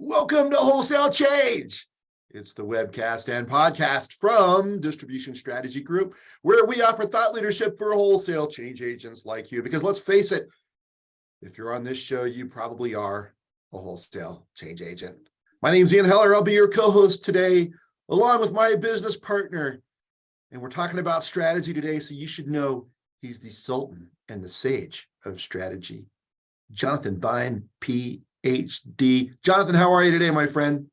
Welcome to Wholesale Change. It's the webcast and podcast from Distribution Strategy Group, where we offer thought leadership for wholesale change agents like you. Because let's face it, if you're on this show, you probably are a wholesale change agent. My name's Ian Heller. I'll be your co-host today, along with my business partner. And we're talking about strategy today, so you should know he's the sultan and the sage of strategy. Jonathan Bein, Ph.D. Jonathan, how are you today, my friend?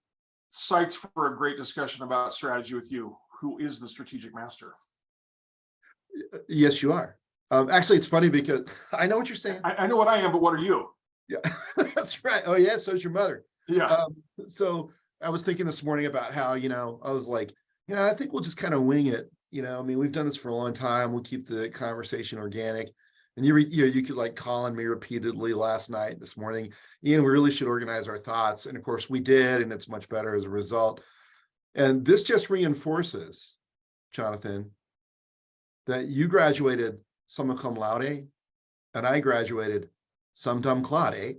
Psyched for a great discussion about strategy with you. Who is the strategic master? Yes, you are. Actually, it's funny because I know what you're saying. I know what I am, but what are you? Yeah, that's right. Oh, yeah, so is your mother. Yeah. So I was thinking this morning about how, I was like, I think we'll just kind of wing it. We've done this for a long time. We'll keep the conversation organic. And you could like calling me repeatedly last night, this morning, Ian, we really should organize our thoughts. And of course we did, and it's much better as a result. And this just reinforces, Jonathan, that you graduated summa cum laude, and I graduated sum dum claude.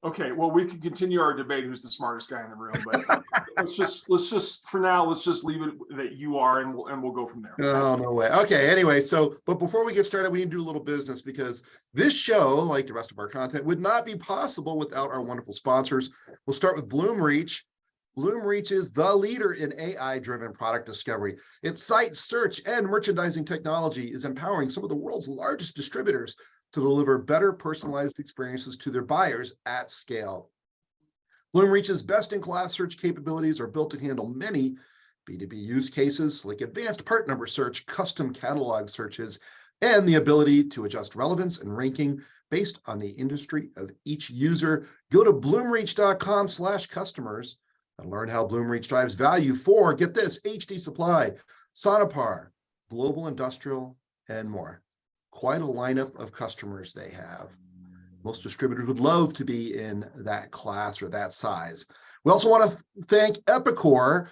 Okay, well, we can continue our debate who's the smartest guy in the room, but let's just for now, let's just leave it that you are, and we'll go from there. Oh, no way. Okay, anyway, but before we get started, we need to do a little business, because this show, like the rest of our content, would not be possible without our wonderful sponsors. We'll start with Bloomreach. Bloomreach is the leader in AI-driven product discovery. Its site, search, and merchandising technology is empowering some of the world's largest distributors to deliver better personalized experiences to their buyers at scale. Bloomreach's best-in-class search capabilities are built to handle many B2B use cases like advanced part number search, custom catalog searches, and the ability to adjust relevance and ranking based on the industry of each user. Go to bloomreach.com/customers and learn how Bloomreach drives value for, get this, HD Supply, Sonopar, Global Industrial, and more. Quite a lineup of customers they have. Most distributors would love to be in that class or that size. We also want to thank Epicore.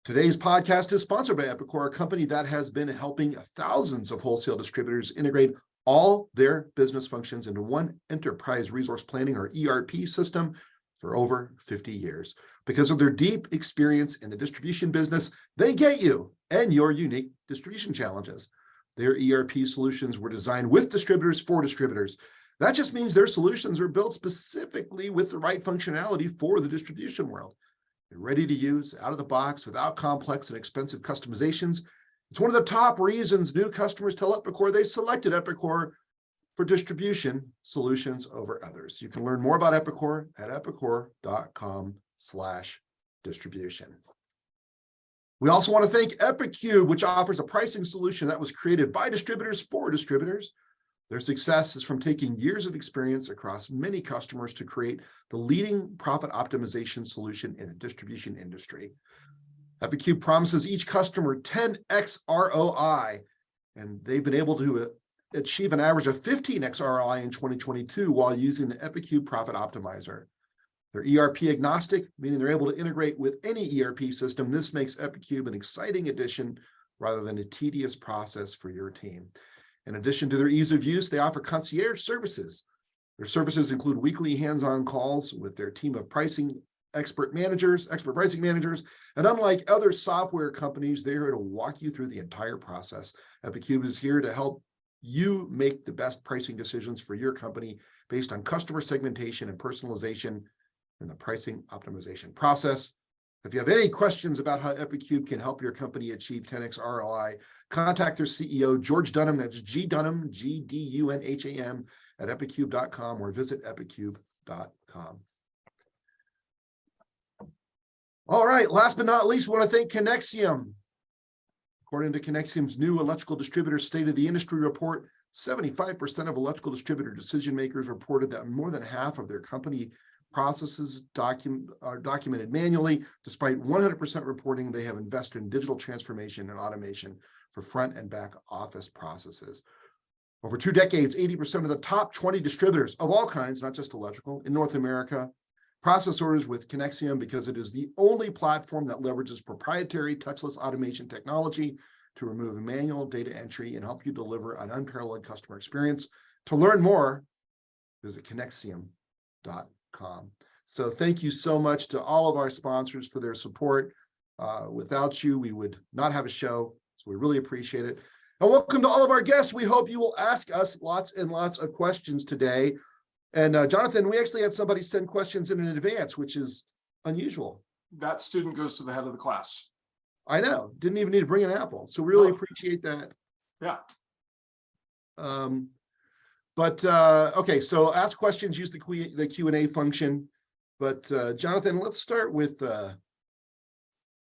Today's podcast is sponsored by Epicore, a company that has been helping thousands of wholesale distributors integrate all their business functions into one enterprise resource planning, or ERP system, for over 50 years. Because of their deep experience in the distribution business, they get you and your unique distribution challenges. Their ERP solutions were designed with distributors for distributors. That just means their solutions are built specifically with the right functionality for the distribution world. They're ready to use, out of the box, without complex and expensive customizations. It's one of the top reasons new customers tell Epicore they selected Epicore for distribution solutions over others. You can learn more about Epicore at epicore.com/distribution. We also want to thank Epicube, which offers a pricing solution that was created by distributors for distributors. Their success is from taking years of experience across many customers to create the leading profit optimization solution in the distribution industry. Epicube promises each customer 10x ROI, and they've been able to achieve an average of 15x ROI in 2022 while using the Epicube Profit Optimizer. They're ERP agnostic, meaning they're able to integrate with any ERP system. This makes Epicube an exciting addition rather than a tedious process for your team. In addition to their ease of use, they offer concierge services. Their services include weekly hands-on calls with their team of expert pricing managers, and unlike other software companies, they're here to walk you through the entire process. Epicube is here to help you make the best pricing decisions for your company based on customer segmentation and personalization in the pricing optimization process. If you have any questions about how Epicube can help your company achieve 10x ROI, contact their CEO, George Dunham, that's G. Dunham, G-D-U-N-H-A-M, at epicube.com, or visit epicube.com. All right, last but not least, we want to thank Connexium. According to Connexium's new Electrical Distributor State of the Industry report, 75% of electrical distributor decision makers reported that more than half of their company processes are documented manually, despite 100% reporting they have invested in digital transformation and automation for front and back office processes. Over 2 decades, 80% of the top 20 distributors of all kinds, not just electrical, in North America, process orders with Connexium because it is the only platform that leverages proprietary touchless automation technology to remove manual data entry and help you deliver an unparalleled customer experience. To learn more, visit Connexium.com. So thank you so much to all of our sponsors for their support. Without you, we would not have a show. So we really appreciate it. And welcome to all of our guests. We hope you will ask us lots and lots of questions today. And Jonathan, we actually had somebody send questions in advance, which is unusual. That student goes to the head of the class. I know, didn't even need to bring an apple. So we really appreciate that. Yeah. Okay, so ask questions, use the Q&A function. But Jonathan, let's start with, can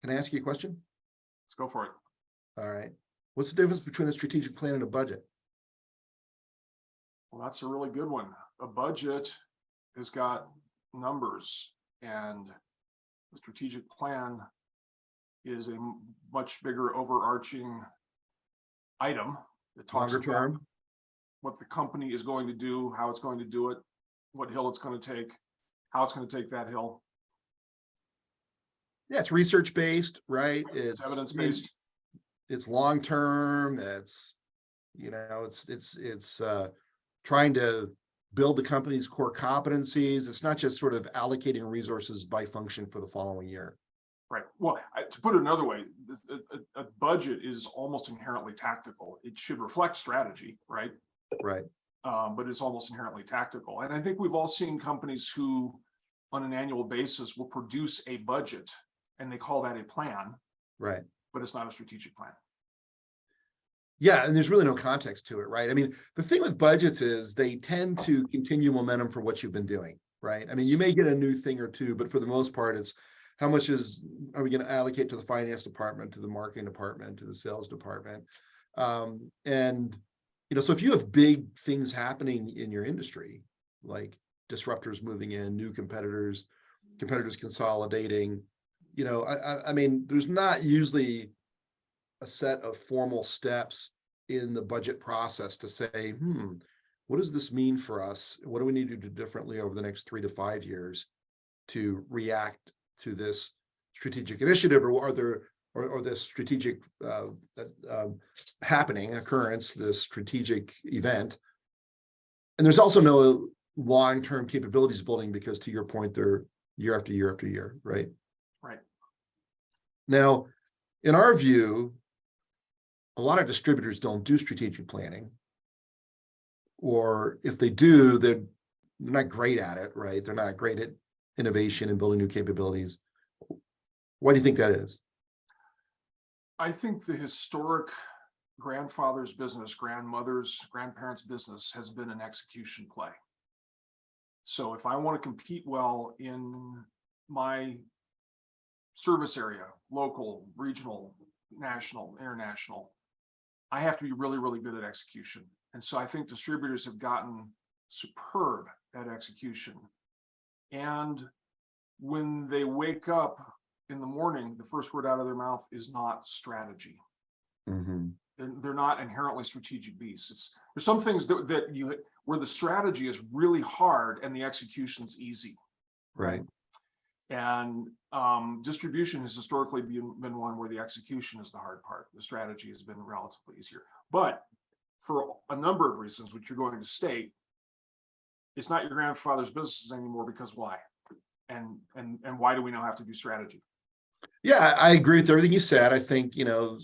I ask you a question? Let's go for it. All right. What's the difference between a strategic plan and a budget? Well, that's a really good one. A budget has got numbers, and the strategic plan is a much bigger overarching item that talks Longer about term. what the company is going to do, how it's going to do it, what hill it's going to take, how it's going to take that hill. Yeah, it's research-based, right? It's evidence-based. It's long-term. It's, you know, it's trying to build the company's core competencies. It's not just sort of allocating resources by function for the following year. Right. Well, to put it another way, a budget is almost inherently tactical. It should reflect strategy, right? Right. But it's almost inherently tactical. And I think we've all seen companies who, on an annual basis, will produce a budget, and they call that a plan. Right. But it's not a strategic plan. Yeah, and there's really no context to it, right? I mean, the thing with budgets is they tend to continue momentum for what you've been doing, right? I mean, you may get a new thing or two, but for the most part, it's how much are we going to allocate to the finance department, to the marketing department, to the sales department? And, you know, so if you have big things happening in your industry, like disruptors moving in, new competitors consolidating, you know, I mean, there's not usually a set of formal steps in the budget process to say, what does this mean for us? What do we need to do differently over the next 3 to 5 years to react to this strategic initiative, or this strategic occurrence, this strategic event? And there's also no long-term capabilities building, because to your point, they're year after year after year, right? Right. Now, in our view, a lot of distributors don't do strategic planning, or if they do, they're not great at it, right? They're not great at innovation and building new capabilities. Why do you think that is? I think the historic grandfather's business, grandparents' business has been an execution play. So if I want to compete well in my service area, local, regional, national, international, I have to be really, really good at execution. And so I think distributors have gotten superb at execution. And when they wake up in the morning, the first word out of their mouth is not strategy. Mm-hmm. They're not inherently strategic beasts. There's some things where the strategy is really hard and the execution's easy. Right. And distribution has historically been one where the execution is the hard part. The strategy has been relatively easier. But for a number of reasons, which you're going to state, it's not your grandfather's business anymore, because why? And why do we now have to do strategy? Yeah, I agree with everything you said. I think, you know,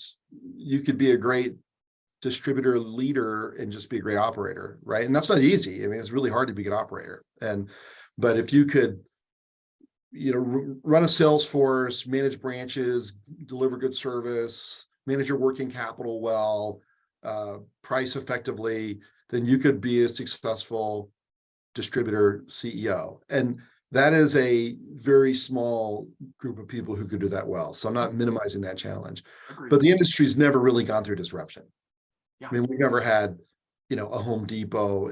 you could be a great distributor leader and just be a great operator, right? And that's not easy. I mean, it's really hard to be a good operator. But if you could, you know, run a sales force, manage branches, deliver good service, manage your working capital well, price effectively, then you could be a successful distributor CEO. And that is a very small group of people who could do that well. So I'm not minimizing that challenge. Agreed. But the industry's never really gone through disruption. Yeah. I mean, we've never had, you know, a Home Depot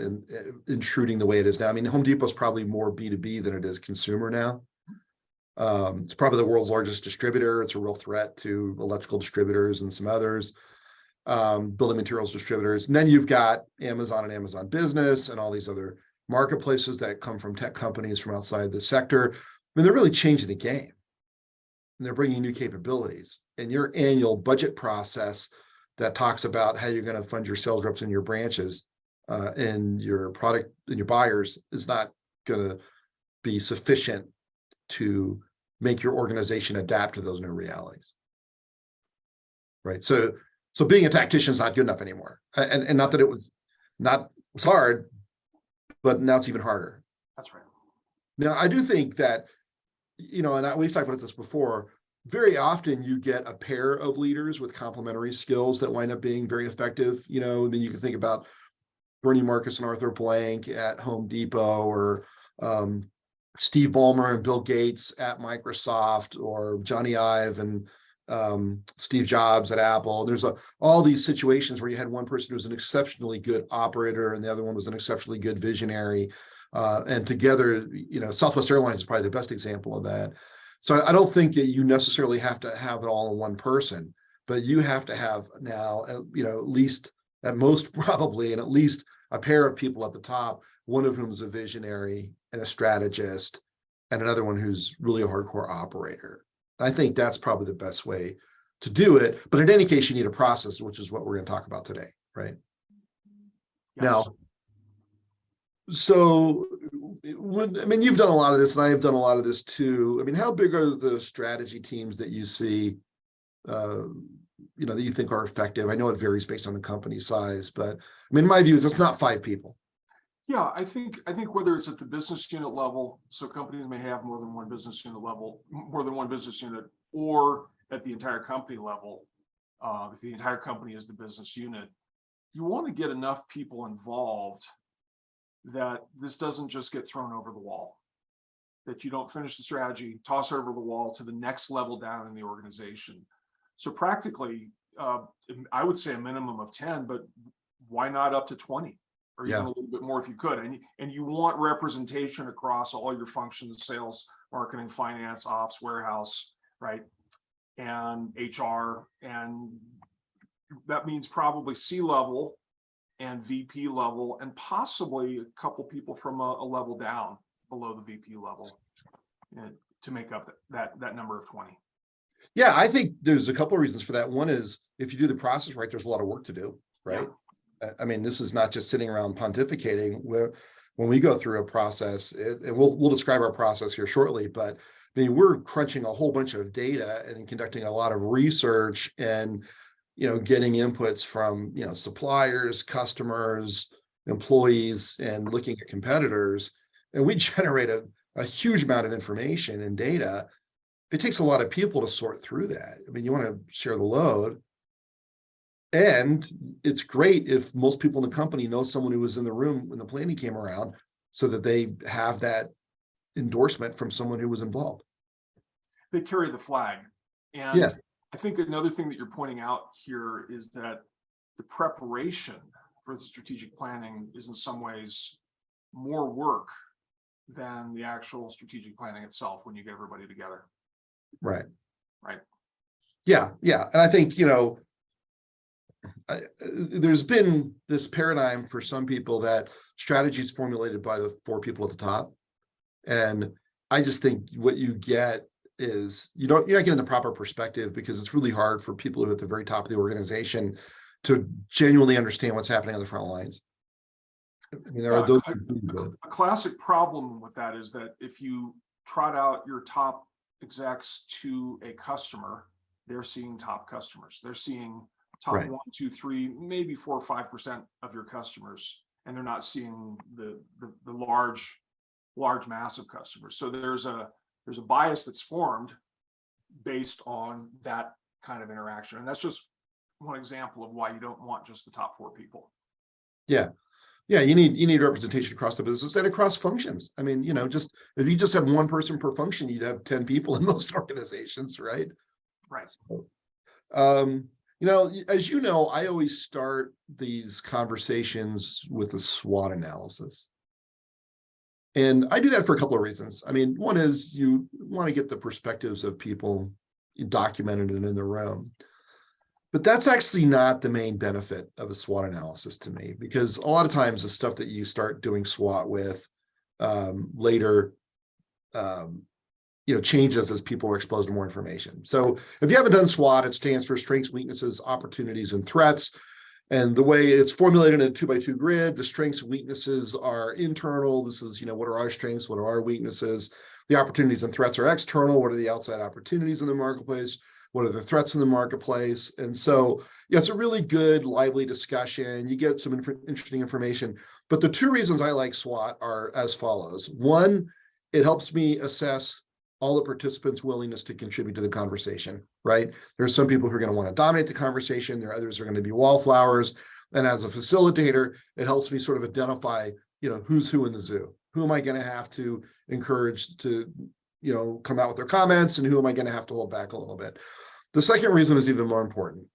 intruding the way it is now. I mean, Home Depot's probably more B2B than it is consumer now. It's probably the world's largest distributor. It's a real threat to electrical distributors and some others, building materials distributors. And then you've got Amazon and Amazon Business and all these other marketplaces that come from tech companies from outside the sector. I mean, they're really changing the game. And they're bringing new capabilities. And your annual budget process that talks about how you're going to fund your sales reps in your branches in your product and your buyers is not going to be sufficient to make your organization adapt to those new realities. Right. So being a tactician is not good enough anymore. And not that it was hard, but now it's even harder. That's right. Now, I do think that, and we've talked about this before, very often you get a pair of leaders with complementary skills that wind up being very effective. I mean, you can think about Bernie Marcus and Arthur Blank at Home Depot, or Steve Ballmer and Bill Gates at Microsoft, or Johnny Ive and Steve Jobs at Apple. There's all these situations where you had one person who was an exceptionally good operator and the other one was an exceptionally good visionary. And together, Southwest Airlines is probably the best example of that. So I don't think that you necessarily have to have it all in one person, but you have to have now, at least, at most probably, and at least a pair of people at the top, one of whom is a visionary and a strategist, and another one who's really a hardcore operator. I think that's probably the best way to do it. But in any case, you need a process, which is what we're going to talk about today, right? Yes. Now, so, I mean, you've done a lot of this, and I have done a lot of this too. I mean, how big are the strategy teams that you see, that you think are effective? I know it varies based on the company size, but I mean, my view is it's not 5 people. Yeah, I think whether it's at the business unit level, so companies may have more than one business unit, or at the entire company level, if the entire company is the business unit, you want to get enough people involved that this doesn't just get thrown over the wall, that you don't finish the strategy, toss it over the wall to the next level down in the organization. So practically, I would say a minimum of 10, but why not up to 20? Or even a little bit more if you could. And you want representation across all your functions: sales, marketing, finance, ops, warehouse, right? And HR. And that means probably C-level and VP level, and possibly a couple people from a level down below the VP level, to make up that number of 20. Yeah, I think there's a couple of reasons for that. One is, if you do the process right, there's a lot of work to do, right? Yeah. I mean, this is not just sitting around pontificating. When we go through a process, and we'll describe our process here shortly, but I mean, we're crunching a whole bunch of data and conducting a lot of research and, getting inputs from, suppliers, customers, employees, and looking at competitors. And we generate a huge amount of information and data. It takes a lot of people to sort through that. I mean, you want to share the load. And it's great if most people in the company know someone who was in the room when the planning came around, so that they have that endorsement from someone who was involved. They carry the flag. And yeah. I think another thing that you're pointing out here is that the preparation for the strategic planning is in some ways more work than the actual strategic planning itself when you get everybody together. Right. Right. Yeah. Yeah. And I think, there's been this paradigm for some people that strategy is formulated by the 4 people at the top. And I just think what you get is you're not getting the proper perspective, because it's really hard for people who are at the very top of the organization to genuinely understand what's happening on the front lines. I mean, there are those a classic problem with that is that if you trot out your top execs to a customer, they're seeing top customers. They're seeing top 1, 2, 3, maybe 4 or 5% of your customers, and they're not seeing the large mass of customers. So there's a bias that's formed based on that kind of interaction, and that's just one example of why you don't want just the top 4 people. Yeah, you need representation across the business and across functions. I mean, just if you just have one person per function, you'd have 10 people in most organizations, right? Right. So, as you know, I always start these conversations with a SWOT analysis. And I do that for a couple of reasons. I mean, one is you want to get the perspectives of people documented and in the room. But that's actually not the main benefit of a SWOT analysis to me, because a lot of times the stuff that you start doing SWOT with later changes as people are exposed to more information. So if you haven't done SWOT, it stands for strengths, weaknesses, opportunities, and threats. And the way it's formulated in a 2x2 grid, the strengths and weaknesses are internal. This is, what are our strengths? What are our weaknesses? The opportunities and threats are external. What are the outside opportunities in the marketplace? What are the threats in the marketplace? And so, it's a really good, lively discussion. You get some interesting information. But the two reasons I like SWOT are as follows. One, it helps me assess all the participants' willingness to contribute to the conversation, right? There's some people who are going to want to dominate the conversation. There are others who are going to be wallflowers. And as a facilitator, it helps me sort of identify, who's who in the zoo. Who am I going to have to encourage to, come out with their comments, and who am I going to have to hold back a little bit? The second reason is even more important.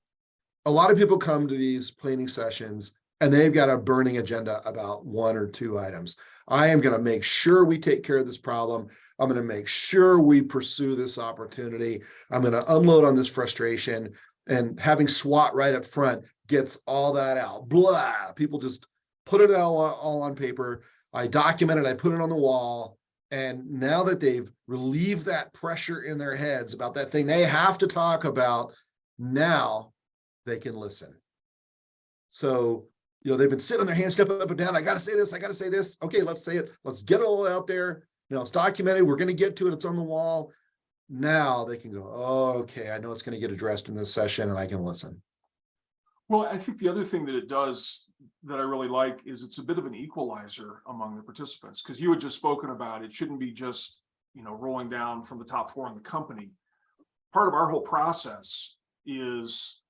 A lot of people come to these planning sessions and they've got a burning agenda about one or two items. I am going to make sure we take care of this problem. I'm going to make sure we pursue this opportunity. I'm going to unload on this frustration, and having SWOT right up front gets all that out. Blah. People just put it all on paper. I document it. I put it on the wall. And now that they've relieved that pressure in their heads about that thing they have to talk about, now they can listen. So, they've been sitting on their hands, stepping up and down. I got to say this. I got to say this. Okay, let's say it. Let's get it all out there. It's documented. We're going to get to it. It's on the wall. Now they can go, oh, okay, I know it's going to get addressed in this session, and I can listen. Well, I think the other thing that it does that I really like is it's a bit of an equalizer among the participants, because you had just spoken about it shouldn't be just, rolling down from the top four in the company. Part of our whole process is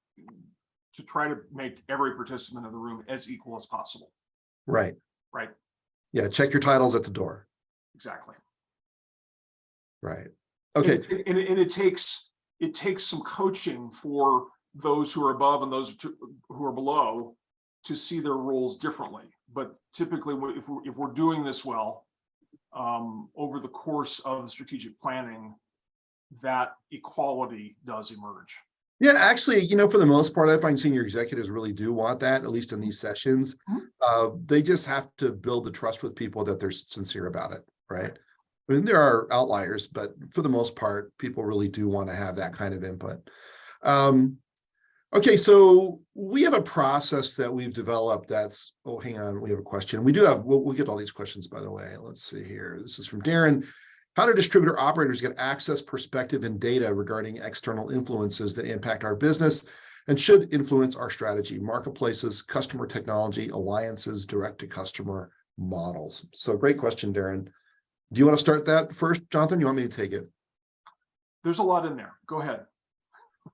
to try to make every participant in the room as equal as possible. Right. Right. Yeah. Check your titles at the door. Exactly. Right. Okay. And it takes some coaching for those who are above and those who are below to see their roles differently. But typically, if we're doing this well, over the course of the strategic planning, that equality does emerge. Yeah, actually, for the most part, I find senior executives really do want that, at least in these sessions. They just have to build the trust with people that they're sincere about it, right? I mean, there are outliers, but for the most part, people really do want to have that kind of input. Okay, so we have a process that we've developed that's, oh, hang on, we have a question. We do have, we'll get all these questions, by the way. Let's see here. This is from Darren. How do distributor operators get access, perspective, and data regarding external influences that impact our business and should influence our strategy, marketplaces, customer technology, alliances, direct-to-customer models? So great question, Darren. Do you want to start that first, Jonathan? You want me to take it? There's a lot in there. Go ahead.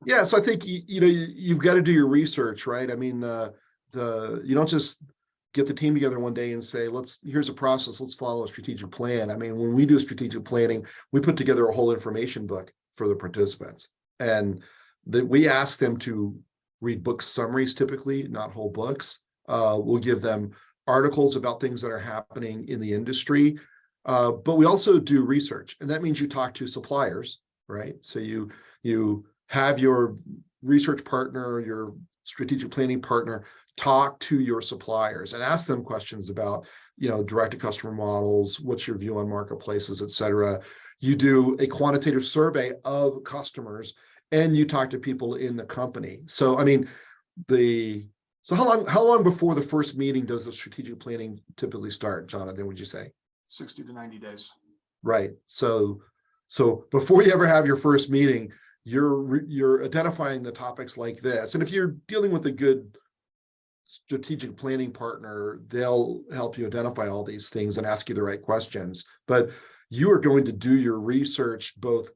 Yeah, so I think you've got to do your research, right? I mean, you don't just get the team together one day and say, here's a process, let's follow a strategic plan. I mean, when we do strategic planning, we put together a whole information book for the participants, and we ask them to read book summaries, typically, not whole books. We'll give them articles about things that are happening in the industry, but we also do research, and that means you talk to suppliers, right? So you have your research partner, your strategic planning partner, talk to your suppliers and ask them questions about, direct-to-customer models, what's your view on marketplaces, et cetera. You do a quantitative survey of customers, and you talk to people in the company. So, I mean, so how long before the first meeting does the strategic planning typically start, Jonathan, would you say? 60 to 90 days. Right. So before you ever have your first meeting, you're identifying the topics like this. And if you're dealing with a good strategic planning partner, they'll help you identify all these things and ask you the right questions. But you are going to do your research, both,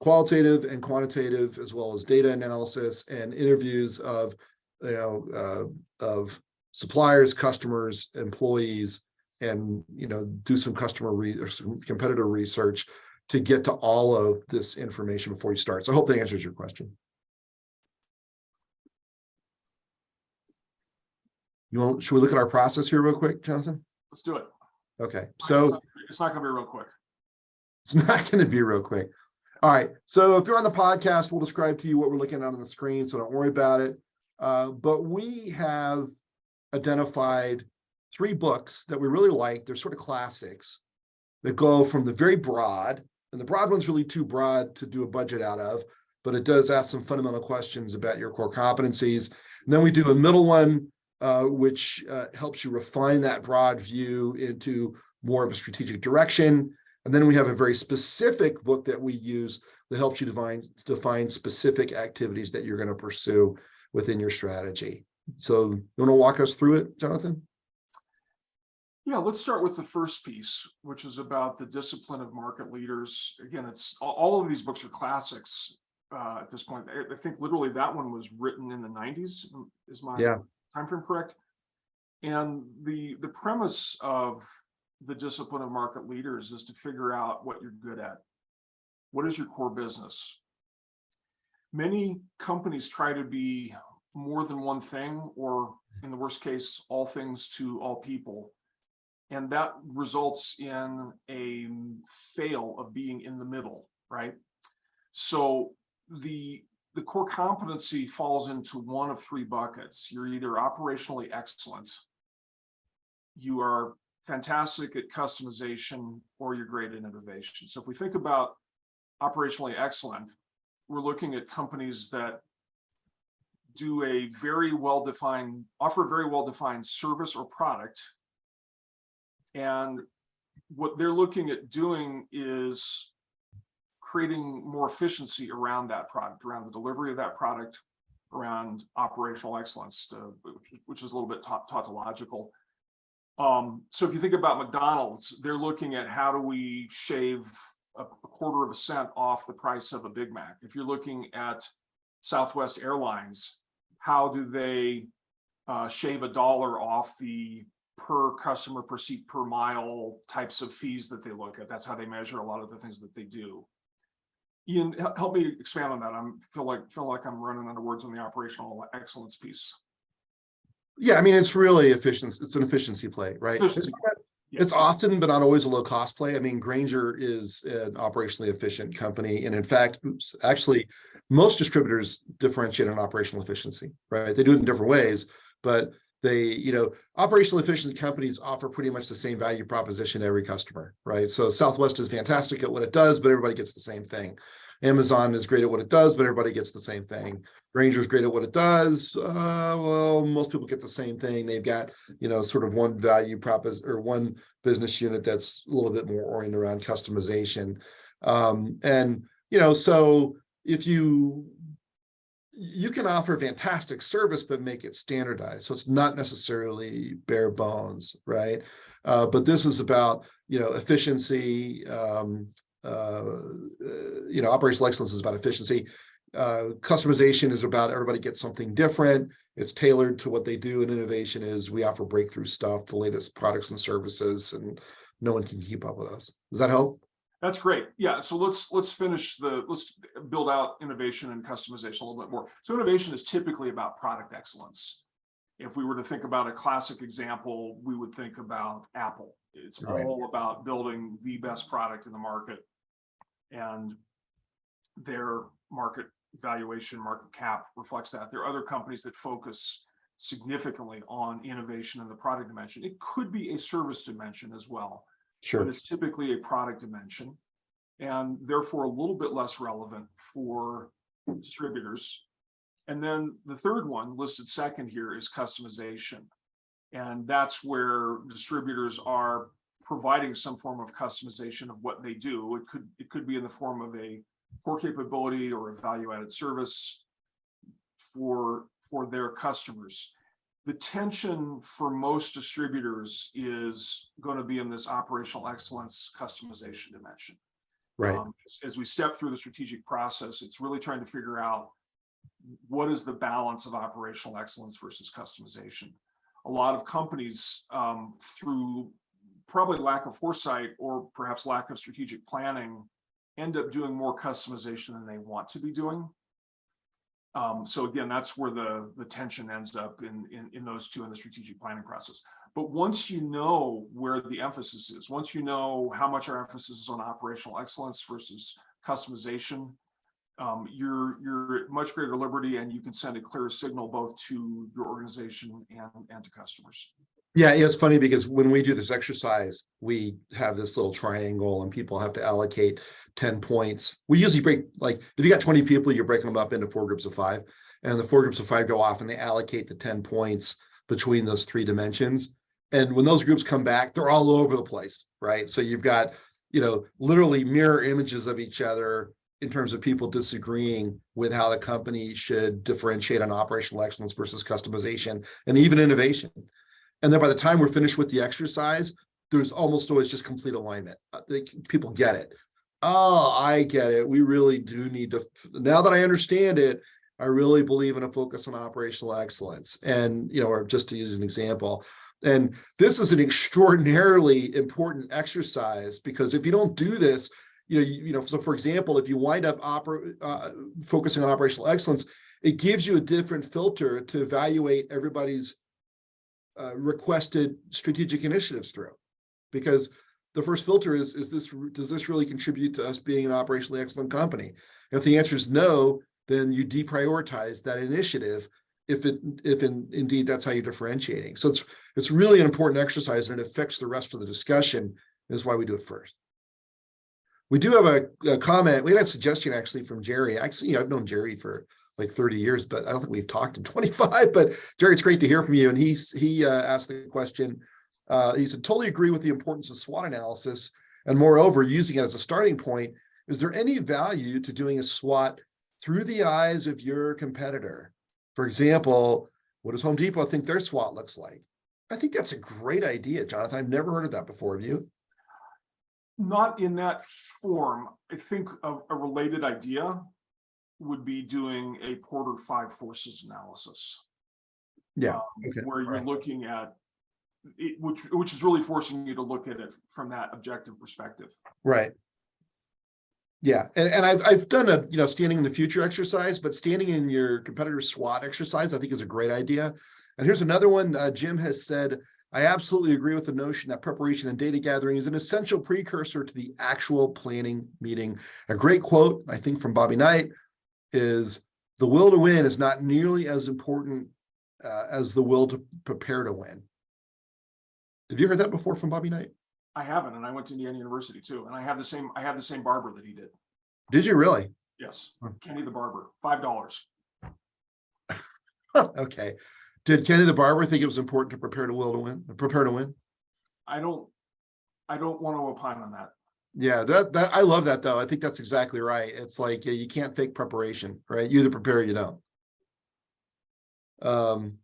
qualitative and quantitative, as well as data analysis and interviews of suppliers, customers, employees, and, do some some competitor research to get to all of this information before you start. So I hope that answers your question. Should we look at our process here real quick, Jonathan? Let's do it. Okay. So it's not going to be real quick. It's not going to be real quick. All right. So if you're on the podcast, we'll describe to you what we're looking at on the screen, so don't worry about it. But we have identified 3 books that we really like. They're sort of classics that go from the very broad, and the broad one's really too broad to do a budget out of, but it does ask some fundamental questions about your core competencies. And then we do a middle one, which helps you refine that broad view into more of a strategic direction. And then we have a very specific book that we use that helps you define specific activities that you're going to pursue within your strategy. So you want to walk us through it, Jonathan? Yeah, let's start with the first piece, which is about the discipline of market leaders. Again, it's all of these books are classics at this point. I think literally that one was written in the 90s. Is my time frame correct? And the premise of the discipline of market leaders is to figure out what you're good at. What is your core business? Many companies try to be more than one thing, or in the worst case, all things to all people. And that results in a fail of being in the middle, right? So the core competency falls into one of three buckets. You're either operationally excellent, you are fantastic at customization, or you're great at innovation. So if we think about operationally excellent, we're looking at companies that do a very well-defined, offer a very well-defined service or product. And what they're looking at doing is creating more efficiency around that product, around the delivery of that product, around operational excellence, which is a little bit tautological. So if you think about McDonald's, they're looking at how do we shave a quarter of a cent off the price of a Big Mac. If you're looking at Southwest Airlines, how do they shave $1 off the per customer, per seat, per mile types of fees that they look at? That's how they measure a lot of the things that they do. Ian, help me expand on that. I feel like I'm running out of words on the operational excellence piece. Yeah, I mean, it's really efficient. It's an efficiency play, right? Efficiency. It's often, but not always, a low cost play. I mean, Grainger is an operationally efficient company. And in fact, actually, most distributors differentiate on operational efficiency, right? They do it in different ways, but operational efficient companies offer pretty much the same value proposition to every customer, right? So Southwest is fantastic at what it does, but everybody gets the same thing. Amazon is great at what it does, but everybody gets the same thing. Grainger is great at what it does. Well, most people get the same thing. They've got, sort of one value proposition or one business unit that's a little bit more oriented around customization. So if you can offer fantastic service, but make it standardized. So it's not necessarily bare bones, right? But this is about, efficiency. Operational excellence is about efficiency. Customization is about everybody gets something different. It's tailored to what they do. And innovation is we offer breakthrough stuff, the latest products and services, and no one can keep up with us. Does that help? That's great. Yeah. So let's build out innovation and customization a little bit more. So innovation is typically about product excellence. If we were to think about a classic example, we would think about Apple. It's all about building the best product in the market, and their market valuation, market cap reflects that. There are other companies that focus significantly on innovation in the product dimension. It could be a service dimension as well. Sure. But it's typically a product dimension, and therefore a little bit less relevant for distributors. And then the third one listed second here is customization. And that's where distributors are providing some form of customization of what they do. It could be in the form of a core capability or a value-added service for their customers. The tension for most distributors is going to be in this operational excellence customization dimension. Right. As we step through the strategic process, it's really trying to figure out what is the balance of operational excellence versus customization. A lot of companies, through probably lack of foresight or perhaps lack of strategic planning, end up doing more customization than they want to be doing. So again, that's where the tension ends up in those two in the strategic planning process. But once you know where the emphasis is, once you know how much our emphasis is on operational excellence versus customization, you're at much greater liberty, and you can send a clear signal both to your organization and to customers. Yeah, it's funny because when we do this exercise, we have this little triangle and people have to allocate 10 points. We usually break, like, if you got 20 people, you're breaking them up into 4 groups of 5. And the 4 groups of 5 go off and they allocate the 10 points between those 3 dimensions. And when those groups come back, they're all over the place, right? So you've got, literally mirror images of each other in terms of people disagreeing with how the company should differentiate on operational excellence versus customization and even innovation. And then by the time we're finished with the exercise, there's almost always just complete alignment. People get it. Oh, I get it. We really do need to, now that I understand it, I really believe in a focus on operational excellence. And, or just to use an example, and this is an extraordinarily important exercise because if you don't do this, so for example, if you wind up focusing on operational excellence, it gives you a different filter to evaluate everybody's requested strategic initiatives through, because the first filter is does this really contribute to us being an operationally excellent company? And if the answer is no, then you deprioritize that initiative if indeed that's how you're differentiating. So it's really an important exercise and it affects the rest of the discussion. Is why we do it first. We do have a comment. We had a suggestion actually from Jerry. Actually, I've known Jerry for like 30 years, but I don't think we've talked in 25. But Jerry, it's great to hear from you. And he asked the question. He said, totally agree with the importance of SWOT analysis. And moreover, using it as a starting point, is there any value to doing a SWOT through the eyes of your competitor? For example, what does Home Depot think their SWOT looks like? I think that's a great idea, Jonathan. I've never heard of that before. Have you? Not in that form. I think a related idea would be doing a Porter 5 forces analysis. Yeah. Okay. Where you're looking at it, which is really forcing you to look at it from that objective perspective. Right. Yeah, and I've done a standing in the future exercise, but standing in your competitor's SWOT exercise, I think is a great idea. And here's another one. Jim has said, I absolutely agree with the notion that preparation and data gathering is an essential precursor to the actual planning meeting. A great quote, I think, from Bobby Knight is, the will to win is not nearly as important as the will to prepare to win. Have you heard that before from Bobby Knight? I haven't, and I went to Indiana University too, and I have the same barber that he did. Did you really? Yes, Kenny the barber, $5. Okay. Did Kenny the barber think it was important to prepare to win? I don't want to opine on that. Yeah, that I love that though. I think that's exactly right. It's like you can't fake preparation, right? You either prepare or you don't.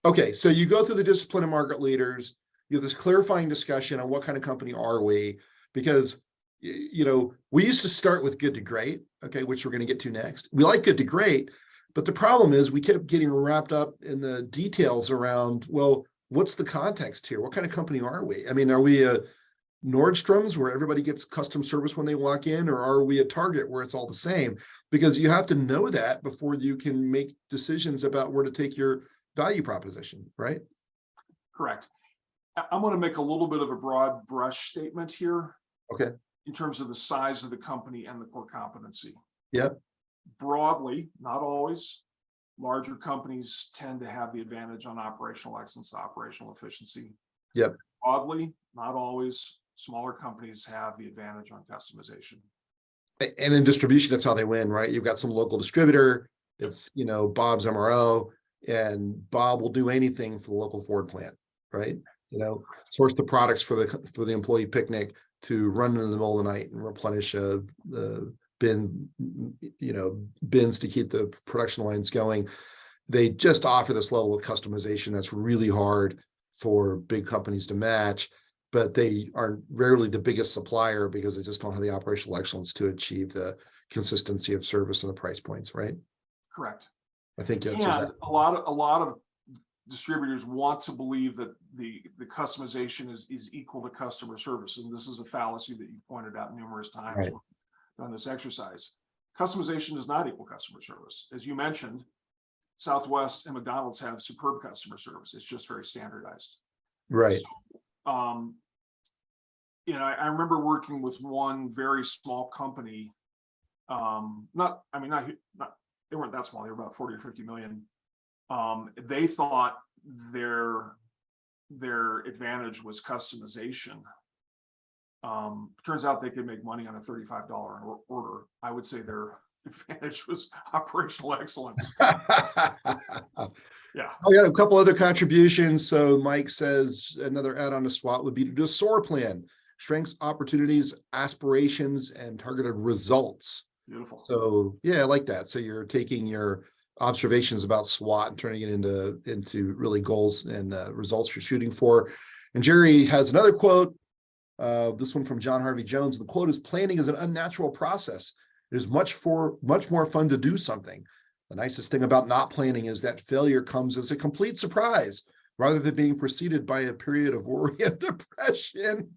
Okay, so you go through the discipline of market leaders. You have this clarifying discussion on what kind of company are we, because we used to start with good to great, okay, which we're going to get to next. We like good to great, but the problem is we kept getting wrapped up in the details around, well, what's the context here? What kind of company are we? I mean, are we a Nordstrom's where everybody gets custom service when they walk in, or are we a Target where it's all the same? Because you have to know that before you can make decisions about where to take your value proposition, right? Correct. I'm going to make a little bit of a broad brush statement here. Okay. In terms of the size of the company and the core competency. Yep. Broadly, not always, larger companies tend to have the advantage on operational excellence, operational efficiency. Yep. Broadly, not always, smaller companies have the advantage on customization. And in distribution, that's how they win, right? You've got some local distributor. It's, Bob's MRO, and Bob will do anything for the local Ford plant, right? Source the products for the employee picnic to run in the middle of the night and replenish the bins to keep the production lines going. They just offer this level of customization that's really hard for big companies to match, but they are rarely the biggest supplier because they just don't have the operational excellence to achieve the consistency of service and the price points, right? Correct. I think and a lot of distributors want to believe that the customization is equal to customer service. And this is a fallacy that you've pointed out numerous times on this exercise. Customization is not equal customer service. As you mentioned, Southwest and McDonald's have superb customer service. It's just very standardized. Right. So, I remember working with one very small company. They weren't that small. They were about 40 or 50 million. They thought their their advantage was customization. Turns out they could make money on a $35 order. I would say their advantage was operational excellence. Yeah. I got a couple other contributions. So Mike says another add-on to SWOT would be to do a SOAR plan: strengths, opportunities, aspirations, and targeted results. Beautiful. So yeah, I like that. So you're taking your observations about SWOT and turning it into really goals and results you're shooting for. And Jerry has another quote. This one from John Harvey Jones. The quote is, "Planning is an unnatural process. It is much more fun to do something. The nicest thing about not planning is that failure comes as a complete surprise, rather than being preceded by a period of worry and depression."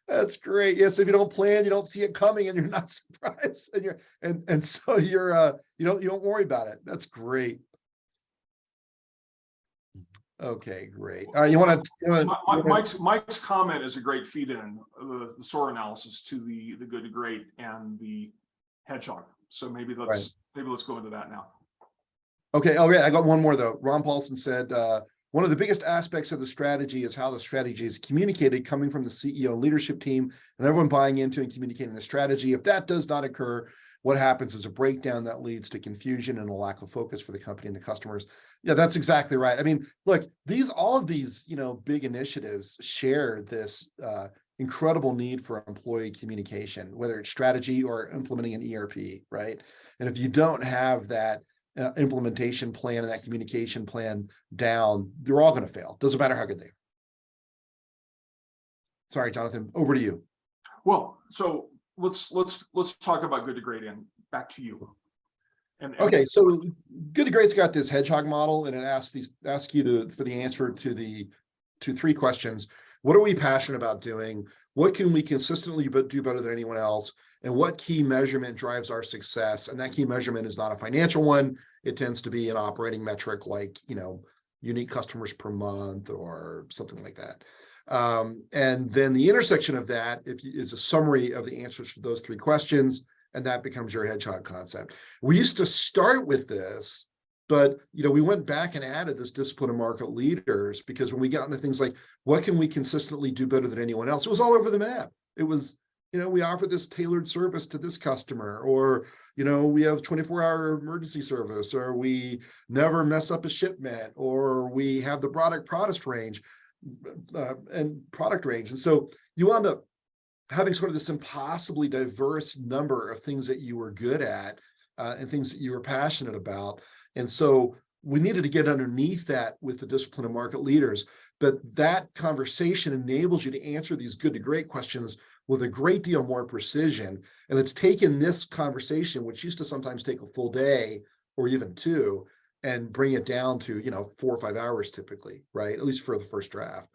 That's great. Yes, if you don't plan, you don't see it coming, and you're not surprised, and so you're you don't worry about it. That's great. Okay, great. You want to? Mike's comment is a great feed-in, the SOAR analysis to the good to great and the hedgehog. So maybe let's go into that now. Okay. Oh yeah, I got one more though. Ron Paulson said, one of the biggest aspects of the strategy is how the strategy is communicated, coming from the CEO leadership team and everyone buying into and communicating the strategy. If that does not occur, what happens is a breakdown that leads to confusion and a lack of focus for the company and the customers. Yeah, that's exactly right. I mean, look, all of these, big initiatives share this incredible need for employee communication, whether it's strategy or implementing an ERP, right? And if you don't have that implementation plan and that communication plan down, they're all going to fail. Doesn't matter how good they are. Sorry, Jonathan, over to you. Well, so let's talk about good to great, and back to you. Okay, so good to great's got this hedgehog model, and it asks you for the answer to three questions. What are we passionate about doing? What can we consistently do better than anyone else? And what key measurement drives our success? And that key measurement is not a financial one. It tends to be an operating metric like, unique customers per month or something like that. And then the intersection of that is a summary of the answers to those three questions, and that becomes your hedgehog concept. We used to start with this, but we went back and added this discipline of market leaders, because when we got into things like, what can we consistently do better than anyone else? It was all over the map. It was, we offer this tailored service to this customer, or, we have 24-hour emergency service, or we never mess up a shipment, or we have the product range. And so you wound up having sort of this impossibly diverse number of things that you were good at and things that you were passionate about. And so we needed to get underneath that with the discipline of market leaders. But that conversation enables you to answer these good to great questions with a great deal more precision. And it's taken this conversation, which used to sometimes take a full day or even two, and bring it down to 4 or 5 hours typically, right? At least for the first draft.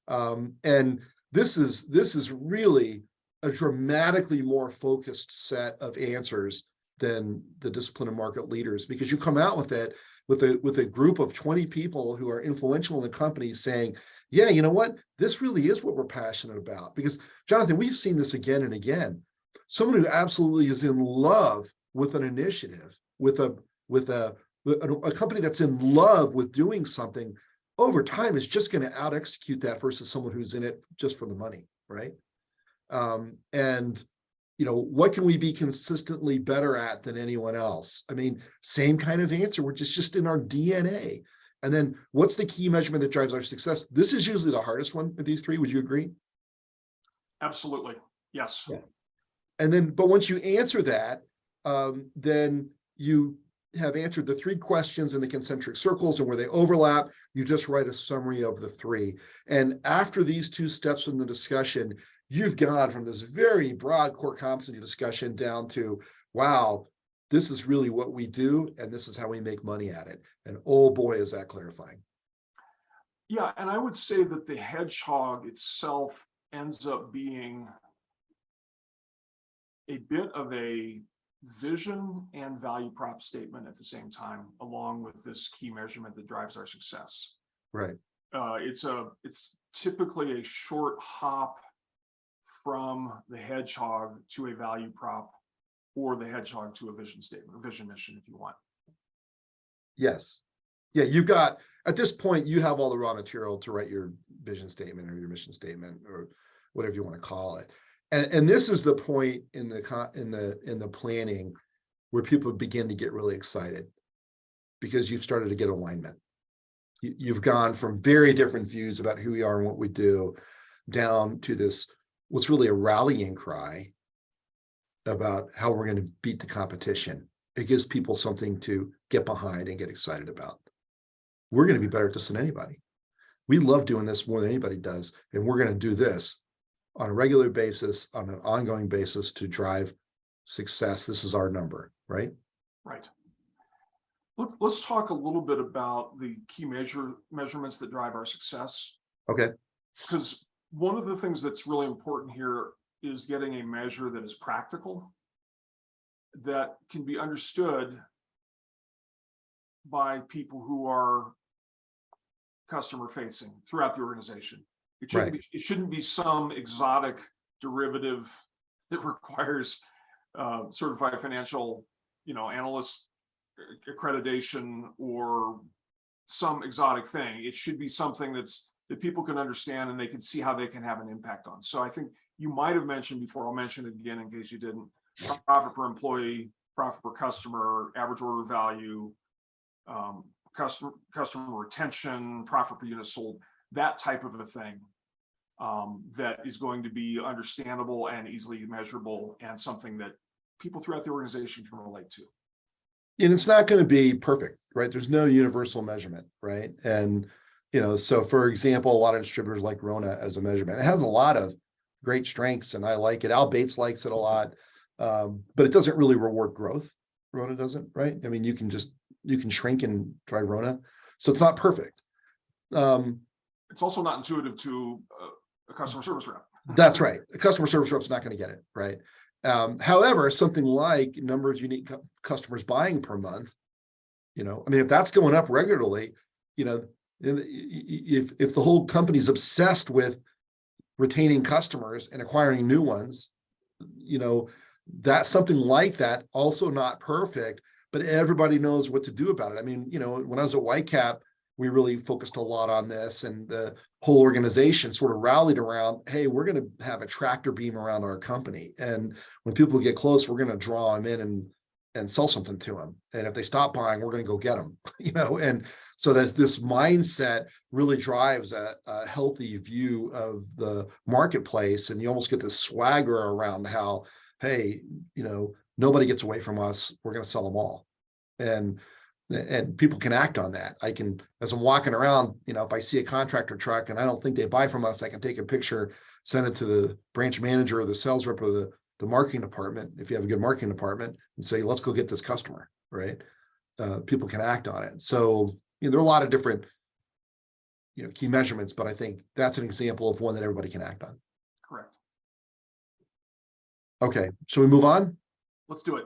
And this is really a dramatically more focused set of answers than the discipline of market leaders, because you come out with it with a group of 20 people who are influential in the company saying, yeah, you know what, this really is what we're passionate about. Because Jonathan, we've seen this again and again. Someone who absolutely is in love with an initiative, with a company that's in love with doing something, over time is just going to out execute that versus someone who's in it just for the money, right? And what can we be consistently better at than anyone else? I mean, same kind of answer. We're just in our DNA. And then what's the key measurement that drives our success? This is usually the hardest one of these three. Would you agree? Absolutely. Yes. Yeah. And then, but once you answer that, then you have answered the three questions in the concentric circles, and where they overlap, you just write a summary of the three. And after these two steps in the discussion, you've gone from this very broad core competency discussion down to, wow, this is really what we do, and this is how we make money at it. And oh boy, is that clarifying. Yeah, and I would say that the hedgehog itself ends up being a bit of a vision and value prop statement at the same time, along with this key measurement that drives our success. Right. It's typically a short hop from the hedgehog to a value prop, or the hedgehog to a vision statement, or vision mission, if you want. Yes. Yeah, you've got, at this point, you have all the raw material to write your vision statement or your mission statement or whatever you want to call it. And this is the point in the planning where people begin to get really excited because you've started to get alignment. You've gone from very different views about who we are and what we do down to this, what's really a rallying cry about how we're going to beat the competition. It gives people something to get behind and get excited about. We're going to be better at this than anybody. We love doing this more than anybody does. And we're going to do this on a regular basis, on an ongoing basis to drive success. This is our number, right? Right. Let's talk a little bit about the key measurements that drive our success. Okay. Because one of the things that's really important here is getting a measure that is practical, that can be understood by people who are customer facing throughout the organization. It shouldn't be some exotic derivative that requires certified financial, analyst accreditation or some exotic thing. It should be something that people can understand and they can see how they can have an impact on. So I think you might have mentioned before, I'll mention it again in case you didn't, profit per employee, profit per customer, average order value, customer retention, profit per unit sold, that type of a thing that is going to be understandable and easily measurable and something that people throughout the organization can relate to. And it's not going to be perfect, right? There's no universal measurement, right? And, so for example, a lot of distributors like Rona as a measurement. It has a lot of great strengths and I like it. Al Bates likes it a lot, but it doesn't really reward growth. Rona doesn't, right? I mean, you can shrink and drive Rona. So it's not perfect. It's also not intuitive to a customer service rep. That's right. A customer service rep's not going to get it, right? However, something like number of unique customers buying per month, if that's going up regularly, if the whole company's obsessed with retaining customers and acquiring new ones, that's something like that, also not perfect, but everybody knows what to do about it. I mean, when I was at Whitecap, we really focused a lot on this and the whole organization sort of rallied around, hey, we're going to have a tractor beam around our company. And when people get close, we're going to draw them in and sell something to them. And if they stop buying, we're going to go get them, and so that this mindset really drives a healthy view of the marketplace. And you almost get this swagger around how, hey, nobody gets away from us. We're going to sell them all. And people can act on that. I can, as I'm walking around, if I see a contractor truck and I don't think they buy from us, I can take a picture, send it to the branch manager or the sales rep or the marketing department, if you have a good marketing department, and say, let's go get this customer, right? People can act on it. So, there are a lot of different, key measurements, but I think that's an example of one that everybody can act on. Correct. Okay, shall we move on? Let's do it.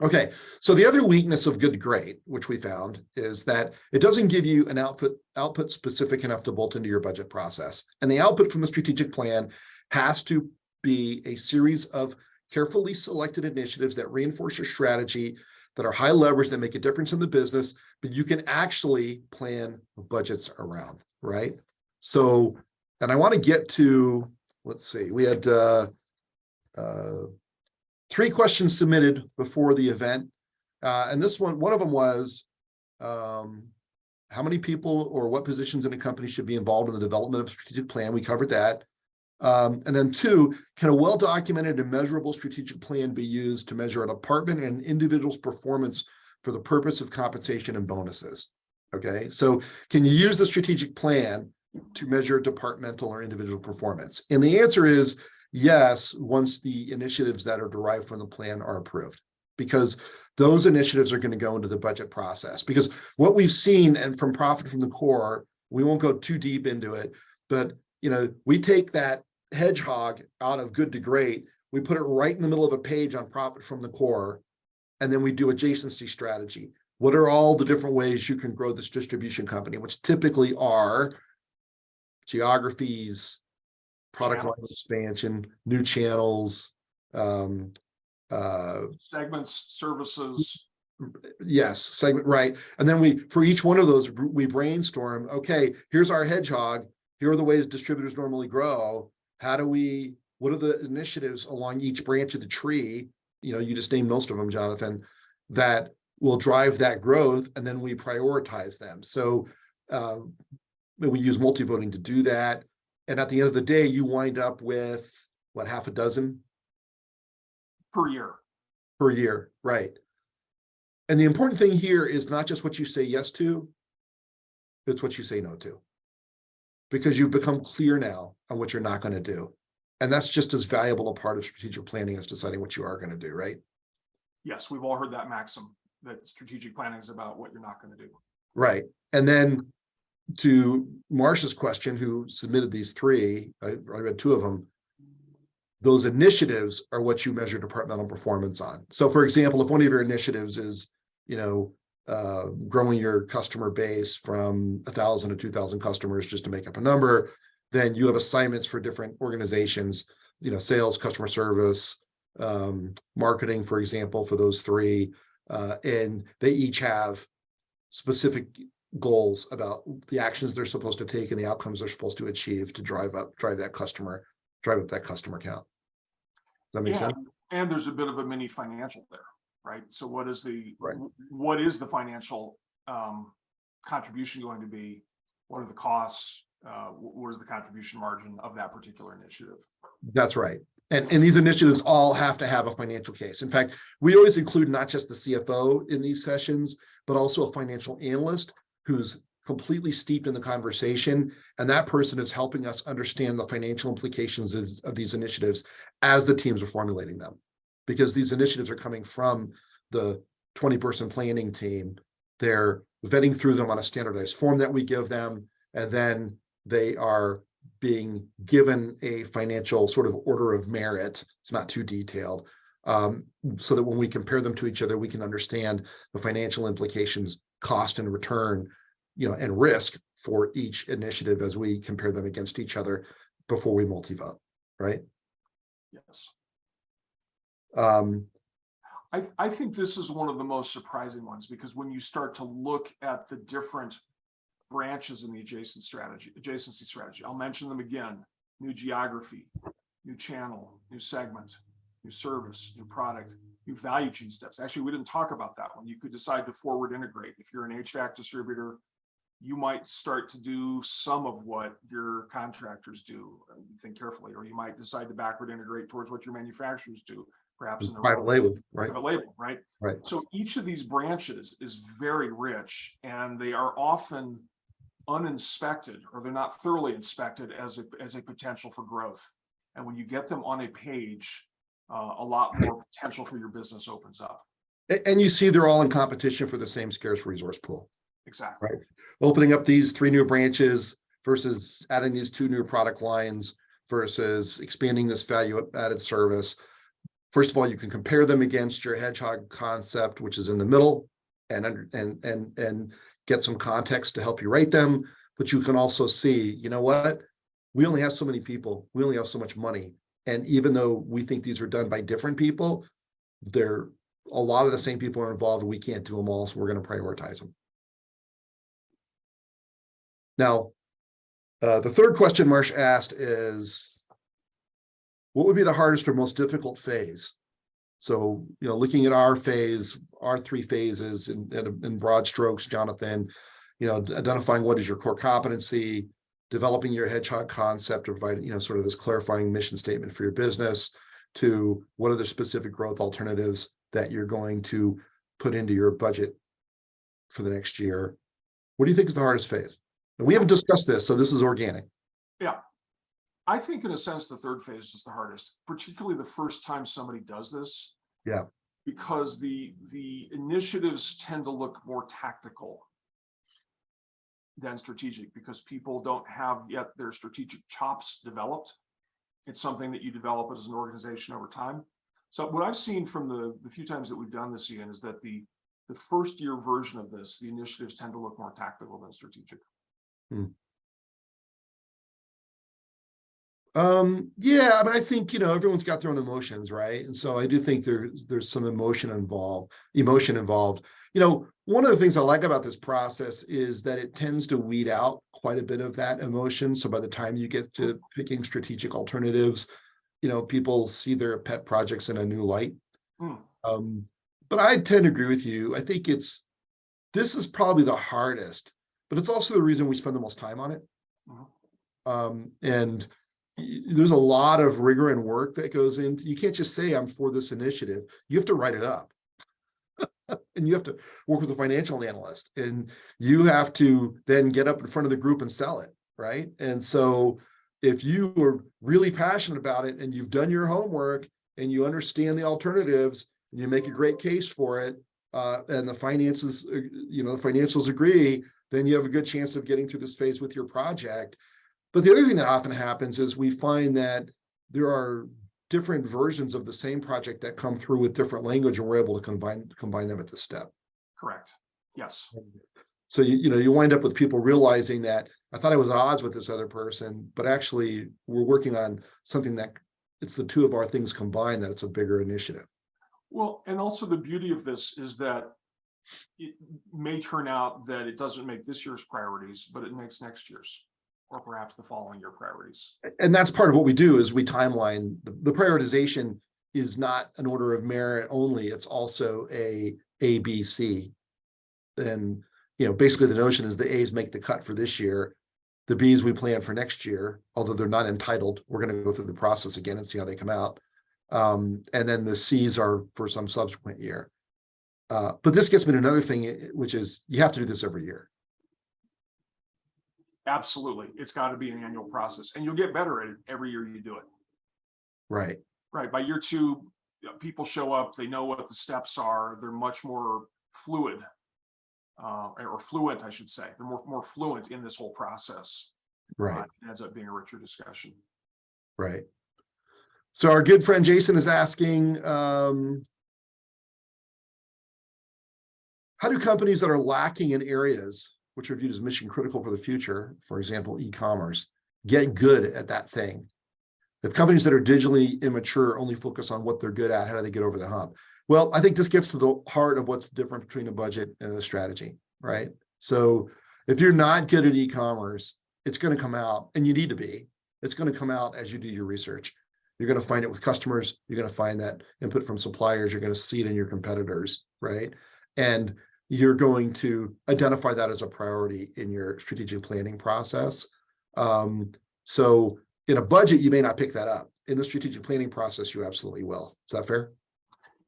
Okay, so the other weakness of good to great, which we found, is that it doesn't give you an output specific enough to bolt into your budget process. And the output from the strategic plan has to be a series of carefully selected initiatives that reinforce your strategy, that are high leverage, that make a difference in the business, but you can actually plan budgets around, right? So, and I want to get to, let's see, we had 3 questions submitted before the event. And this one of them was, how many people or what positions in a company should be involved in the development of a strategic plan? We covered that. And then 2, can a well-documented and measurable strategic plan be used to measure a department and individual's performance for the purpose of compensation and bonuses? Okay, so can you use the strategic plan to measure departmental or individual performance? And the answer is yes, once the initiatives that are derived from the plan are approved, because those initiatives are going to go into the budget process. Because what we've seen, and from Profit from the Core, we won't go too deep into it, but we take that hedgehog out of good to great, we put it right in the middle of a page on Profit from the Core, and then we do adjacency strategy. What are all the different ways you can grow this distribution company, which typically are geographies, product line expansion, new channels, segments, services, Yes, segment, right. And then for each one of those, we brainstorm, okay, here's our hedgehog. Here are the ways distributors normally grow. What are the initiatives along each branch of the tree? You just named most of them, Jonathan, that will drive that growth. And then we prioritize them. So we use multivoting to do that. And at the end of the day, you wind up with what, half a dozen? Per year. Per year, right. And the important thing here is not just what you say yes to, it's what you say no to. Because you've become clear now on what you're not going to do. And that's just as valuable a part of strategic planning as deciding what you are going to do, right? Yes, we've all heard that maxim, that strategic planning is about what you're not going to do. Right. And then to Marcia's question, who submitted these three, I read two of them. Those initiatives are what you measure departmental performance on. So for example, if one of your initiatives is, growing your customer base from 1,000 to 2,000 customers, just to make up a number, then you have assignments for different organizations, sales, customer service, marketing, for example, for those three. And they each have specific goals about the actions they're supposed to take and the outcomes they're supposed to achieve to drive up that customer count. Does that make sense? And there's a bit of a mini financial there, right? So what is the financial contribution going to be? What are the costs? What is the contribution margin of that particular initiative? That's right. And these initiatives all have to have a financial case. In fact, we always include not just the CFO in these sessions, but also a financial analyst who's completely steeped in the conversation. And that person is helping us understand the financial implications of these initiatives as the teams are formulating them. Because these initiatives are coming from the 20-person planning team. They're vetting through them on a standardized form that we give them. And then they are being given a financial sort of order of merit. It's not too detailed. So that when we compare them to each other, we can understand the financial implications, cost and return, and risk for each initiative as we compare them against each other before we multi-vote, right? Yes. I think this is one of the most surprising ones, because when you start to look at the different branches in the adjacency strategy, I'll mention them again: new geography, new channel, new segment, new service, new product, new value chain steps. Actually, we didn't talk about that one. You could decide to forward integrate. If you're an HVAC distributor, you might start to do some of what your contractors do. Think carefully. Or you might decide to backward integrate towards what your manufacturers do, perhaps in the private label, right? Private label, right? Right. So each of these branches is very rich, and they are often uninspected, or they're not thoroughly inspected as a potential for growth. And when you get them on a page, a lot more potential for your business opens up. And you see they're all in competition for the same scarce resource pool. Exactly. Right. Opening up these 3 new branches versus adding these 2 new product lines versus expanding this value added service. First of all, you can compare them against your hedgehog concept, which is in the middle, and get some context to help you rate them. But you can also see, you know what? We only have so many people. We only have so much money. And even though we think these are done by different people, a lot of the same people are involved, and we can't do them all, so we're going to prioritize them. Now, the third question Marsh asked is, what would be the hardest or most difficult phase? So, looking at our 3 phases in broad strokes, Jonathan, identifying what is your core competency, developing your hedgehog concept, or providing, sort of this clarifying mission statement for your business, to what are the specific growth alternatives that you're going to put into your budget for the next year. What do you think is the hardest phase? And we haven't discussed this, so this is organic. Yeah. I think in a sense, the third phase is the hardest, particularly the first time somebody does this. Yeah. Because the initiatives tend to look more tactical than strategic, because people don't have yet their strategic chops developed. It's something that you develop as an organization over time. So what I've seen from the few times that we've done this, Ian, is that the first year version of this, the initiatives tend to look more tactical than strategic. Yeah, I mean, I think, everyone's got their own emotions, right? And so I do think there's some emotion involved. One of the things I like about this process is that it tends to weed out quite a bit of that emotion. So by the time you get to picking strategic alternatives, people see their pet projects in a new light. But I tend to agree with you. I think this is probably the hardest, but it's also the reason we spend the most time on it. And there's a lot of rigor and work that goes into. You can't just say I'm for this initiative. You have to write it up. And you have to work with a financial analyst, and you have to then get up in front of the group and sell it, right? And so if you are really passionate about it and you've done your homework and you understand the alternatives and you make a great case for it, and the finances, the financials agree, then you have a good chance of getting through this phase with your project. But the other thing that often happens is we find that there are different versions of the same project that come through with different language, and we're able to combine them at this step. Correct. Yes. So you wind up with people realizing that I thought I was at odds with this other person, but actually we're working on something that it's the two of our things combined, that it's a bigger initiative. Well, and also the beauty of this is that it may turn out that it doesn't make this year's priorities, but it makes next year's, or perhaps the following year priorities. And that's part of what we do is we timeline. The prioritization is not an order of merit only. It's also a B, C. And, basically the notion is the A's make the cut for this year. The B's we plan for next year, although they're not entitled. We're going to go through the process again and see how they come out. And then the C's are for some subsequent year. But this gets me to another thing, which is you have to do this every year. Absolutely. It's got to be an annual process, and you'll get better at it every year you do it. Right. Right. By year two, people show up, they know what the steps are. They're much more fluid, or fluent, I should say. They're more fluent in this whole process. Right. It ends up being a richer discussion. Right. So our good friend Jason is asking, how do companies that are lacking in areas which are viewed as mission critical for the future, for example, e-commerce, get good at that thing? If companies that are digitally immature only focus on what they're good at, how do they get over the hump? Well, I think this gets to the heart of what's different between a budget and a strategy, right? So if you're not good at e-commerce, it's going to come out, and you need to be. It's going to come out as you do your research. You're going to find it with customers. You're going to find that input from suppliers. You're going to see it in your competitors, right? And you're going to identify that as a priority in your strategic planning process. So in a budget, you may not pick that up. In the strategic planning process, you absolutely will. Is that fair?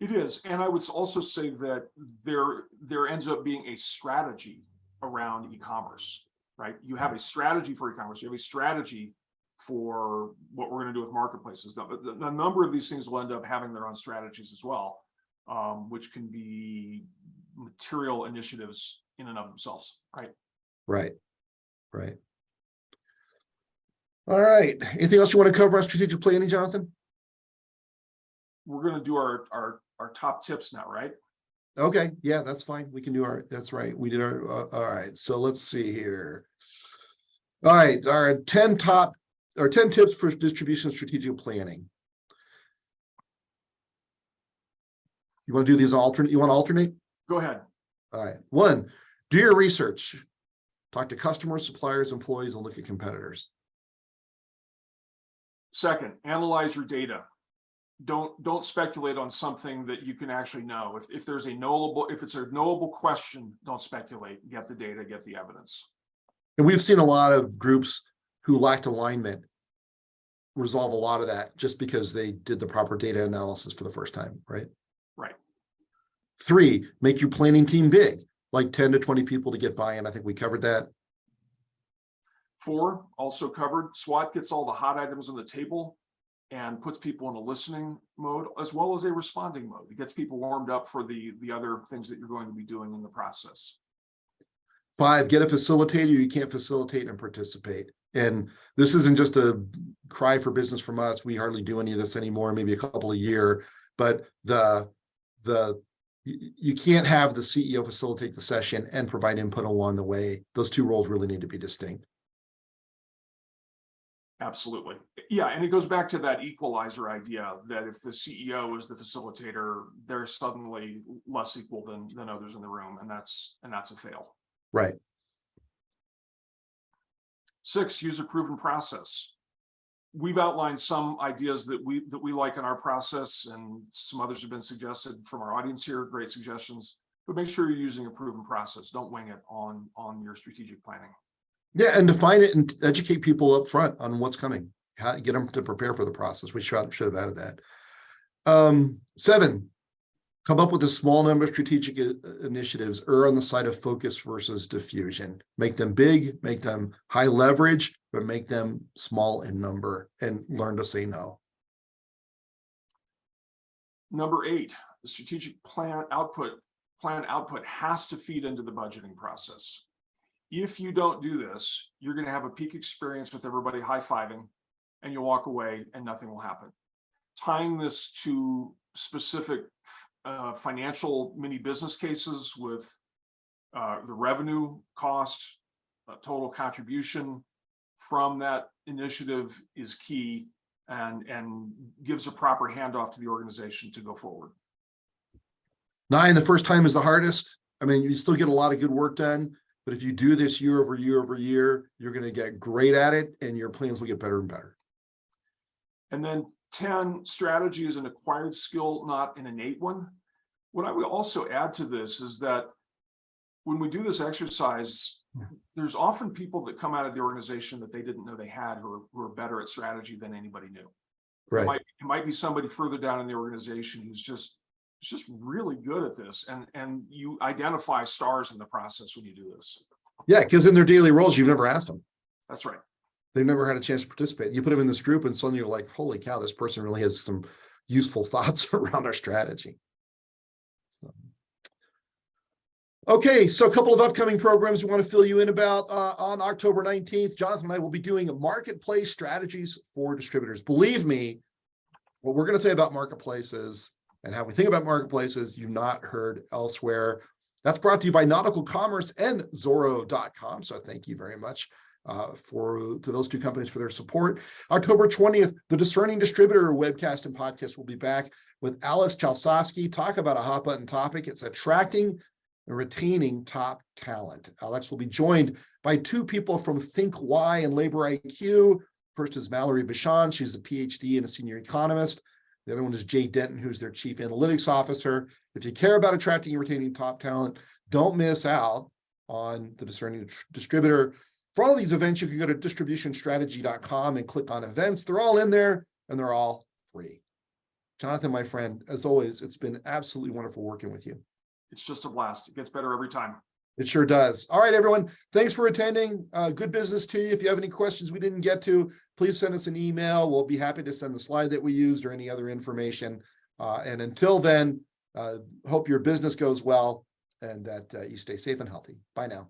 It is. And I would also say that there ends up being a strategy around e-commerce, right? You have a strategy for e-commerce. You have a strategy for what we're going to do with marketplaces. Now, a number of these things will end up having their own strategies as well, which can be material initiatives in and of themselves, right? Right. All right. Anything else you want to cover on strategic planning, Jonathan? We're going to do our top tips now, right? Okay. Yeah, that's fine. We can do that's right. We did all right. So let's see here. All right. Our 10 tips for distribution strategic planning. You want to do these alternate? You want to alternate? Go ahead. All right. 1, do your research. Talk to customers, suppliers, employees, and look at competitors. 2nd, analyze your data. Don't speculate on something that you can actually know. If it's a knowable question, don't speculate. Get the data, get the evidence. And we've seen a lot of groups who lacked alignment resolve a lot of that just because they did the proper data analysis for the first time, right? Right. 3, make your planning team big, like 10 to 20 people to get buy-in. I think we covered that. 4, also covered. SWAT gets all the hot items on the table and puts people in a listening mode as well as a responding mode. It gets people warmed up for the other things that you're going to be doing in the process. 5, get a facilitator. You can't facilitate and participate. And this isn't just a cry for business from us. We hardly do any of this anymore, maybe a couple a year. But you can't have the CEO facilitate the session and provide input along the way. Those two roles really need to be distinct. Absolutely. Yeah, and it goes back to that equalizer idea that if the CEO is the facilitator, they're suddenly less equal than others in the room, and that's a fail. Right. 6, use a proven process. We've outlined some ideas that we like in our process, and some others have been suggested from our audience here. Great suggestions, but make sure you're using a proven process. Don't wing it on your strategic planning. Yeah, and define it and educate people up front on what's coming. Get them to prepare for the process. We should have added that. 7, come up with a small number of strategic initiatives, err on the side of focus versus diffusion. Make them big, make them high leverage, but make them small in number, and learn to say no. Number 8, the strategic plan output has to feed into the budgeting process. If you don't do this, you're going to have a peak experience with everybody high-fiving, and you'll walk away and nothing will happen. Tying this to specific financial mini business cases with the revenue, cost, total contribution from that initiative is key, and gives a proper handoff to the organization to go forward. 9, the first time is the hardest. I mean, you still get a lot of good work done, but if you do this year over year over year, you're going to get great at it, and your plans will get better and better. And then 10, strategy is an acquired skill, not an innate one. What I would also add to this is that when we do this exercise, there's often people that come out of the organization that they didn't know they had who are better at strategy than anybody knew. Right. It might be somebody further down in the organization who's just really good at this, and you identify stars in the process when you do this. Yeah, because in their daily roles, you've never asked them. That's right. They've never had a chance to participate. You put them in this group, and suddenly you're like, holy cow, this person really has some useful thoughts around our strategy. Okay, so a couple of upcoming programs we want to fill you in about. On October 19th, Jonathan and I will be doing marketplace strategies for distributors. Believe me, what we're going to say about marketplaces and how we think about marketplaces, you've not heard elsewhere. That's brought to you by Nautical Commerce and Zorro.com. So thank you very much to those two companies for their support. October 20th, the Discerning Distributor webcast and podcast will be back with Alex Chalsofsky. Talk about a hot button topic. It's attracting and retaining top talent. Alex will be joined by 2 people from Think Why and Labor IQ. First is Mallory Vachon. She's a Ph.D. and a senior economist. The other one is Jay Denton, who's their chief analytics officer. If you care about attracting and retaining top talent, don't miss out on the Discerning Distributor. For all of these events, you can go to distributionstrategy.com and click on events. They're all in there, and they're all free. Jonathan, my friend, as always, it's been absolutely wonderful working with you. It's just a blast. It gets better every time. It sure does. All right, everyone. Thanks for attending. Good business to you. If you have any questions we didn't get to, please send us an email. We'll be happy to send the slide that we used or any other information. And until then, hope your business goes well and that you stay safe and healthy. Bye now.